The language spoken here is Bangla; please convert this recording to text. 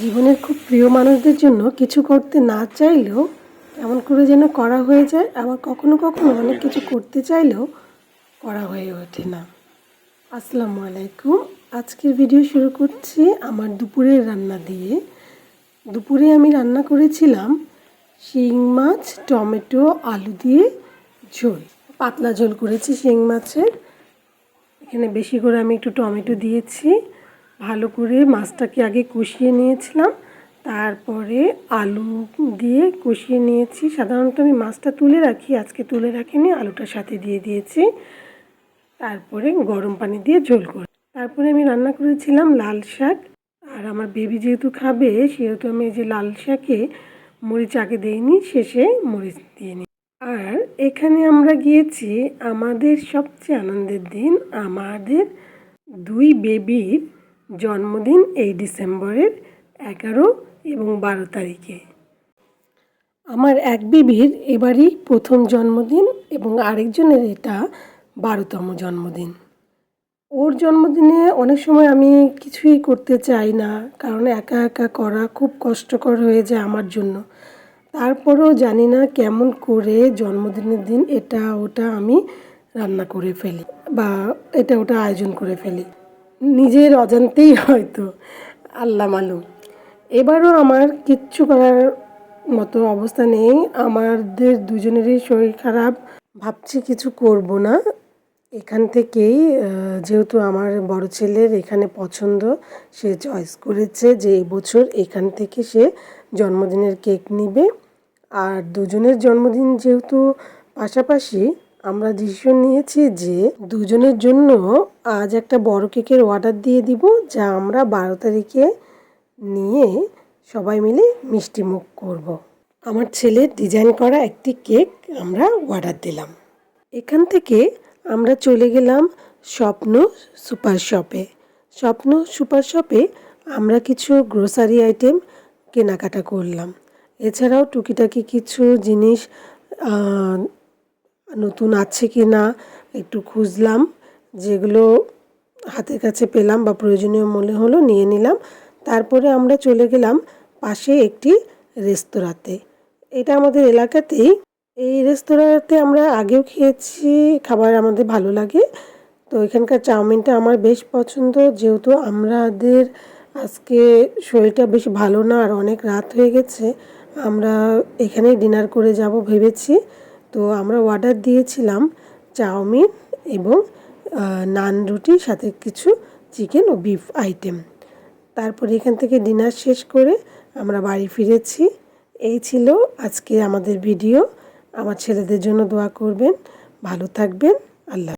জীবনের খুব প্রিয় মানুষদের জন্য কিছু করতে না চাইলেও কেমন করে যেন করা হয়ে যায়, আবার কখনো কখনো অনেক কিছু করতে চাইলেও করা হয়ে ওঠে না। আসসালামু আলাইকুম। আজকের ভিডিও শুরু করছি আমার দুপুরের রান্না দিয়ে। দুপুরে আমি রান্না করেছিলাম শিং মাছ, টমেটো, আলু দিয়ে ঝোল। পাতলা ঝোল করেছি শিং মাছের। এখানে বেশি করে আমি একটু টমেটো দিয়েছি। ভালো করে মাছটাকে আগে কষিয়ে নিয়েছিলাম, তারপরে আলু দিয়ে কষিয়ে নিয়েছি। সাধারণত আমি মাছটা তুলে রাখি, আজকে তুলে রাখিনি, আলুটার সাথে দিয়ে দিয়েছি। তারপরে গরম পানি দিয়ে ঝোল করে তারপরে আমি রান্না করেছিলাম লাল শাক। আর আমার বেবি যেহেতু খাবে সেহেতু আমি এই যে লাল শাকে মরিচ আগে দিইনি, শেষে মরিচ দিয়ে নিই। আর এখানে আমরা গিয়েছি আমাদের সবচেয়ে আনন্দের দিন, আমাদের দুই বেবির জন্মদিন এই ডিসেম্বরের 11 এবং 12 তারিখে। আমার এক বেবির এবারই প্রথম জন্মদিন এবং আরেকজনের এটা 12তম জন্মদিন। ওর জন্মদিনে অনেক সময় আমি কিছুই করতে চাই না, কারণ একা একা করা খুব কষ্টকর হয়ে যায় আমার জন্য। তারপরেও জানি না কেমন করে জন্মদিনের দিন এটা ওটা আমি রান্না করে ফেলি বা এটা ওটা আয়োজন করে ফেলি, নিজের অজান্তেই হয়তো, আল্লাহ মালুম। এবারও আমার কিচ্ছু করার মতো অবস্থা নেই, আমাদের দুজনেরই শরীর খারাপ। ভাবছি কিছু করব না। এখান থেকেই যেহেতু আমার বড় ছেলের এখানে পছন্দ, সে চয়েস করেছে যে এবছর এখান থেকে সে জন্মদিনের কেক নিবে। আর দুজনের জন্মদিন যেহেতু পাশাপাশি, আমরা ডিসিশন নিয়েছি যে দুজনের জন্য আজ একটা বড় কেকের অর্ডার দিয়ে দিব, যা আমরা 12 তারিখে নিয়ে সবাই মিলে মিষ্টি মুখ করব। আমার ছেলের ডিজাইন করা একটি কেক আমরা অর্ডার দিলাম। এখান থেকে আমরা চলে গেলাম স্বপ্ন সুপার শপে। স্বপ্ন সুপার শপে আমরা কিছু গ্রোসারি আইটেম কেনাকাটা করলাম। এছাড়াও টুকিটাকি কিছু জিনিস নতুন আছে কি না একটু খুঁজলাম, যেগুলো হাতের কাছে পেলাম বা প্রয়োজনীয় মনে হলো নিয়ে নিলাম। তারপরে আমরা চলে গেলাম পাশে একটি রেস্তোরাঁতে। এটা আমাদের এলাকাতেই। এই রেস্তোরাঁতে আমরা আগেও খেয়েছি, খাবার আমাদের ভালো লাগে। তো এখানকার চাউমিনটা আমার বেশ পছন্দ। যেহেতু আমাদের আজকে শরীরটা বেশ ভালো না আর অনেক রাত হয়ে গেছে, আমরা এখানেই ডিনার করে যাব ভেবেছি। তো আমরা অর্ডার দিয়েছিলাম চাউমিন এবং নান রুটির সাথে কিছু চিকেন ও বিফ আইটেম। তারপরে এখান থেকে ডিনার শেষ করে আমরা বাড়ি ফিরেছি। এই ছিল আজকে আমাদের ভিডিও। আমার ছেলেদের জন্য দোয়া করবেন, ভালো থাকবেন, আল্লাহ।